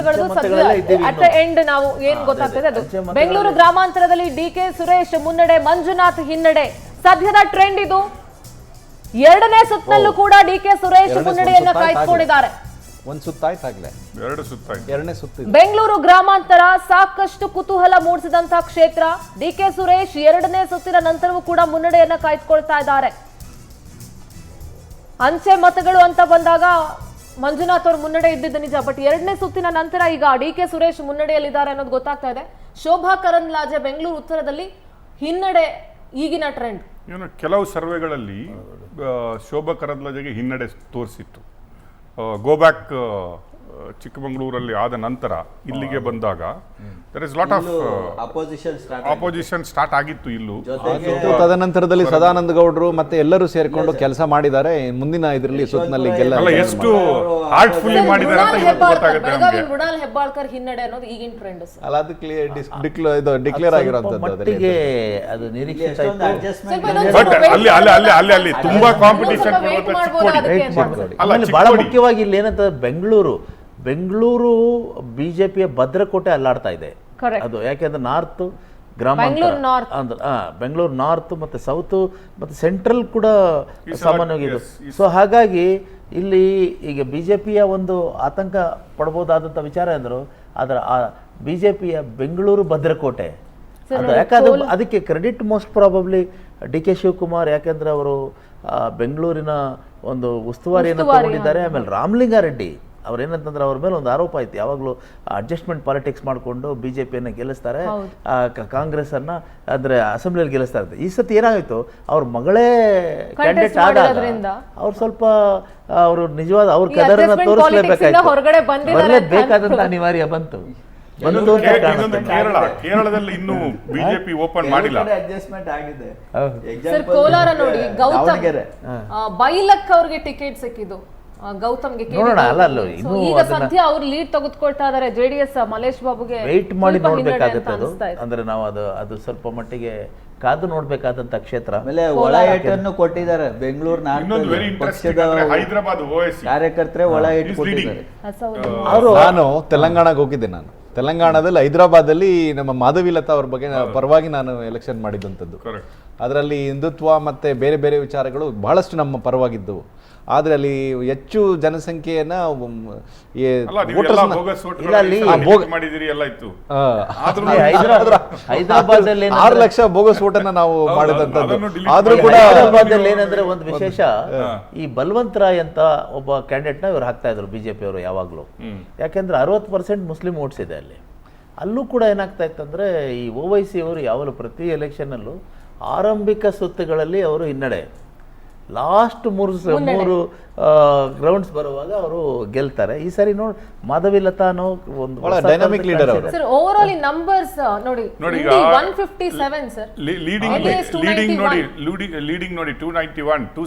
ಮತಗಳದ್ದು at the end ನಾವು ಏನ್ ಗೊತ್ತಾಗ್ತದೆ ಅದು. ಬೆಂಗಳೂರು ಗ್ರಾಮಾಂತರದಲ್ಲಿ ಡಿಕೆ ಸುರೇಶ್ ಮುನ್ನಡೆ, ಮಂಜುನಾಥ್ ಹಿನ್ನಡೆ. ಸದ್ಯದ ಟ್ರೆಂಡ್ ಇದು. ಎರಡನೇ ಸುತ್ತಿನಲ್ಲೂ ಕೂಡ ಡಿಕೆ ಸುರೇಶ್ ಮುನ್ನಡೆಯನ್ನ ಕಾಯ್ದುಕೊಂಡಿದ್ದಾರೆ. ಒಂದು ಸುತ್ತಾಯ್ತಾಗ್ಲೇ, ಎರಡನೇ ಸುತ್ತ. ಬೆಂಗಳೂರು ಗ್ರಾಮಾಂತರ ಸಾಕಷ್ಟು ಕುತೂಹಲ ಮೂಡಿಸಿದಂತಹ ಕ್ಷೇತ್ರ. ಡಿಕೆ ಸುರೇಶ್ ಎರಡನೇ ಸುತ್ತಿನ ನಂತರವೂ ಕೂಡ ಮುನ್ನಡೆಯನ್ನ ಕಾಯ್ದುಕೊಳ್ತಾ ಇದ್ದಾರೆ. ಅಂಚೆ ಮತಗಳು ಅಂತ ಬಂದಾಗ ಮಂಜುನಾಥ್ ಅವರು ಮುನ್ನಡೆ ಇದ್ದಿದ್ದು ನಿಜ, ಬಟ್ ಎರಡನೇ ಸುತ್ತಿನ ನಂತರ ಈಗ ಡಿಕೆ ಸುರೇಶ್ ಮುನ್ನಡೆಯಲ್ಲಿದ್ದಾರೆ ಅನ್ನೋದು ಗೊತ್ತಾಗ್ತಾ ಇದೆ. ಶೋಭಾ ಕರಂದ್ಲಾಜೆ ಬೆಂಗಳೂರು ಉತ್ತರದಲ್ಲಿ ಹಿನ್ನಡೆ ಈಗಿನ ಟ್ರೆಂಡ್. ಕೆಲವು ಸರ್ವೆಗಳಲ್ಲಿ ಶೋಭಾ ಕರಂದ್ಲಾಜೆಗೆ ಹಿನ್ನಡೆ ತೋರಿಸಿತ್ತು. ಗೋ ಬ್ಯಾಕ್ ಚಿಕ್ಕಮಗಳೂರಲ್ಲಿ ಆದ ನಂತರ ಇಲ್ಲಿಗೆ ಬಂದಾಗ there is lot of opposition start ಆಗಿತ್ತು ಇಲ್ಲೂ. ತದನಂತರದಲ್ಲಿ ಸದಾನಂದ ಗೌಡರು ಮತ್ತೆ ಎಲ್ಲರೂ ಸೇರ್ಕೊಂಡು ಕೆಲಸ ಮಾಡಿದ್ದಾರೆ. ಮುಂದಿನ ಇದರಲ್ಲಿ ಸುತ್ತಿನಲ್ಲಿ ಎಷ್ಟು ಹಾರ್ಟ್ಫುಲ್ಲಿ ಮಾಡಿದ್ದಾರೆ ಅಂತ ಇವತ್ತು ಗೊತ್ತಾಗುತ್ತೆ ನಮಗೆ. ಮೃಣಾಲ್ ಹೆಬ್ಬಾಳ್ಕರ್ ಹಿನ್ನಡೆ ಅನ್ನೋದು ಈಗಿನ ಟ್ರೆಂಡ್ ಅಲ್ಲ, ಅದು ಡಿಕ್ಲೇರ್ ಆಗಿರೋಂಥದ್ದು. ಅದು ನಿರೀಕ್ಷಿತ ಬಟ್ ಅಲ್ಲಿ ತುಂಬಾ ಕಾಂಪಿಟೇಷನ್ ಬಹಳ ಮುಖ್ಯವಾಗಿ ಇಲ್ಲಿ ಏನಂತ ಬೆಂಗಳೂರು ಬಿಜೆಪಿಯ ಭದ್ರಕೋಟೆ ಅಲ್ಲಾಡ್ತಾ ಇದೆ. ಅದು ಯಾಕೆಂದ್ರೆ ನಾರ್ತ್ ಗ್ರಾಮಾಂತರ ಅಂದ್ರೆ ಬೆಂಗಳೂರು ನಾರ್ತ್ ಮತ್ತೆ ಸೌತ್ ಮತ್ತೆ ಸೆಂಟ್ರಲ್ ಕೂಡ ಸಾಮಾನ್ಯವಾಗಿ ಇದು. ಸೊ ಹಾಗಾಗಿ ಇಲ್ಲಿ ಈಗ ಬಿಜೆಪಿಯ ಒಂದು ಆತಂಕ ಪಡಬಹುದಾದಂಥ ವಿಚಾರ ಅಂದರು ಅದರ ಬಿಜೆಪಿಯ ಬೆಂಗಳೂರು ಭದ್ರಕೋಟೆ ಅದು. ಯಾಕಂದ್ರೆ ಅದಕ್ಕೆ credit most probably D K Shivakumar, ಯಾಕೆಂದ್ರೆ ಅವರು ಬೆಂಗಳೂರಿನ ಒಂದು ಉಸ್ತುವಾರಿಯನ್ನು ತಗೊಂಡಿದ್ದಾರೆ. ಆಮೇಲೆ ರಾಮಲಿಂಗಾರೆಡ್ಡಿ ಅವ್ರೇನಂತಂದ್ರೆ ಅವ್ರ ಮೇಲೆ ಒಂದು ಆರೋಪ ಆಯ್ತು, ಯಾವಾಗಲೂ ಅಡ್ಜಸ್ಟ್ಮೆಂಟ್ ಪಾಲಿಟಿಕ್ಸ್ ಮಾಡಿಕೊಂಡು ಬಿಜೆಪಿಯನ್ನು ಗೆಲ್ಲಿಸ್ತಾರೆ, ಕಾಂಗ್ರೆಸ್ ಅನ್ನ ಅಂದ್ರೆ ಅಸೆಂಬ್ಲಿಯಲ್ಲಿ ಗೆಲ್ಲಿಸ್ತಾ ಇರ್ತಾರೆ. ಈ ಸತಿ ಏನಾಗಿತ್ತು, ಅವ್ರ ಮಗಳೇ ಕ್ಯಾಂಡಿಡೇಟ್ ಆದಾಗ ಅವ್ರು ಸ್ವಲ್ಪ ಅವರು ನಿಜವಾದ ಅವ್ರ ಕದರನ್ನ ತೋರಿಸಲೇಬೇಕಾಯ್ತು, ಬರಲೇಬೇಕಾದಂತ ಅನಿವಾರ್ಯ ಬಂತು. ಕೇರಳದಲ್ಲಿ ಇನ್ನೂ ಬಿಜೆಪಿ ಓಪನ್ ಮಾಡಿಲ್ಲ, ಅಡ್ಜಸ್ಟ್ಮೆಂಟ್ ಆಗಿದೆ. ಕೋಲಾರ ನೋಡಿ, ಗೌತಮ್ ಬೈಲಕ್ ಅವ್ರಿಗೆ ಟಿಕೆಟ್ ಸಿಕ್ಕಿದ್ದು, ಗೌತಮ್ಗೆ ಈಗ ಸದ್ಯ ಅವ್ರು ಲೀಡ್ ತೆಗೆದುಕೊಳ್ತಾ ಇದಾರೆ. ಜೆಡಿಎಸ್ ಮಲೇಶ್ ಬಾಬುಗೆ ವೆಯ್ಟ್ ಮಾಡಿ ನೋಡ್ಬೇಕಾಗುತ್ತೆ. ಅದು ಅಂದ್ರೆ ನಾವು ಅದು ಸ್ವಲ್ಪ ಮಟ್ಟಿಗೆ ಕಾದು ನೋಡ್ಬೇಕಾದಂತ ಕ್ಷೇತ್ರ. ಆಮೇಲೆ ಒಳ ಏಟನ್ನು ಕೊಟ್ಟಿದ್ದಾರೆ ಬೆಂಗಳೂರು ಹೈದರಾಬಾದ್ ಕಾರ್ಯಕರ್ತರೆ ಒಳ ಏಟು ಕೊಟ್ಟಿದ್ದಾರೆ. ನಾನು ತೆಲಂಗಾಣಕ್ಕೆ ಹೋಗಿದ್ದೆ. ನಾನು ತೆಲಂಗಾಣದಲ್ಲಿ ಹೈದರಾಬಾದಲ್ಲಿ ನಮ್ಮ ಮಾಧವಿಲತಾ ಅವ್ರ ಬಗ್ಗೆ ಪರವಾಗಿ ನಾನು ಎಲೆಕ್ಷನ್ ಮಾಡಿದಂಥದ್ದು. ಅದರಲ್ಲಿ ಹಿಂದುತ್ವ ಮತ್ತೆ ಬೇರೆ ಬೇರೆ ವಿಚಾರಗಳು ಬಹಳಷ್ಟು ನಮ್ಮ ಪರವಾಗಿದ್ದವು. ಆದ್ರೆ ಅಲ್ಲಿ ಹೆಚ್ಚು ಜನಸಂಖ್ಯೆಯನ್ನ 6 ಲಕ್ಷ ಬೋಗಸ್ ಓಟನ್ನ ನಾವು ಮಾಡಿದಂಥದ್ದು. ಆದ್ರೂ ಕೂಡ ಹೈದರಾಬಾದಲ್ಲಿ ಏನಂದ್ರೆ ಒಂದು ವಿಶೇಷ, ಈ ಬಲ್ವಂತ್ ರಾಯ್ ಅಂತ ಒಬ್ಬ ಕ್ಯಾಂಡಿಡೇಟ್ ನ ಇವ್ರು ಹಾಕ್ತಾ ಇದ್ರು ಬಿಜೆಪಿ ಅವರು ಯಾವಾಗ್ಲೂ. ಯಾಕೆಂದ್ರೆ 60% ಮುಸ್ಲಿಂ ವೋಟ್ಸ್ ಇದೆ ಅಲ್ಲಿ. ಅಲ್ಲೂ ಕೂಡ ಏನಾಗ್ತಾ ಇತ್ತಂದ್ರೆ ಈ OWC ಅವರು ಯಾವಾಗಲೂ ಪ್ರತಿ ಎಲೆಕ್ಷನ್ ಅಲ್ಲೂ ಆರಂಭಿಕ ಸುತ್ತುಗಳಲ್ಲಿ ಅವರು ಹಿನ್ನಡೆ, ಲಾಸ್ಟ್ ಮೂರು ಗ್ರೌಂಡ್ಸ್ ಬರುವಾಗ ಅವರು ಗೆಲ್ತಾರೆ. ಈ ಸರಿ ನೋಡಿ ಮಾಧವಿಲತಾನು ಒಂದು ಡೈನಾಮಿಕ್ ಲೀಡರ್ ಅವರು. Sir over all in numbers ನೋಡಿ 157 ಸರ್, ಲೀಡಿಂಗ್ ನೋಡಿ 291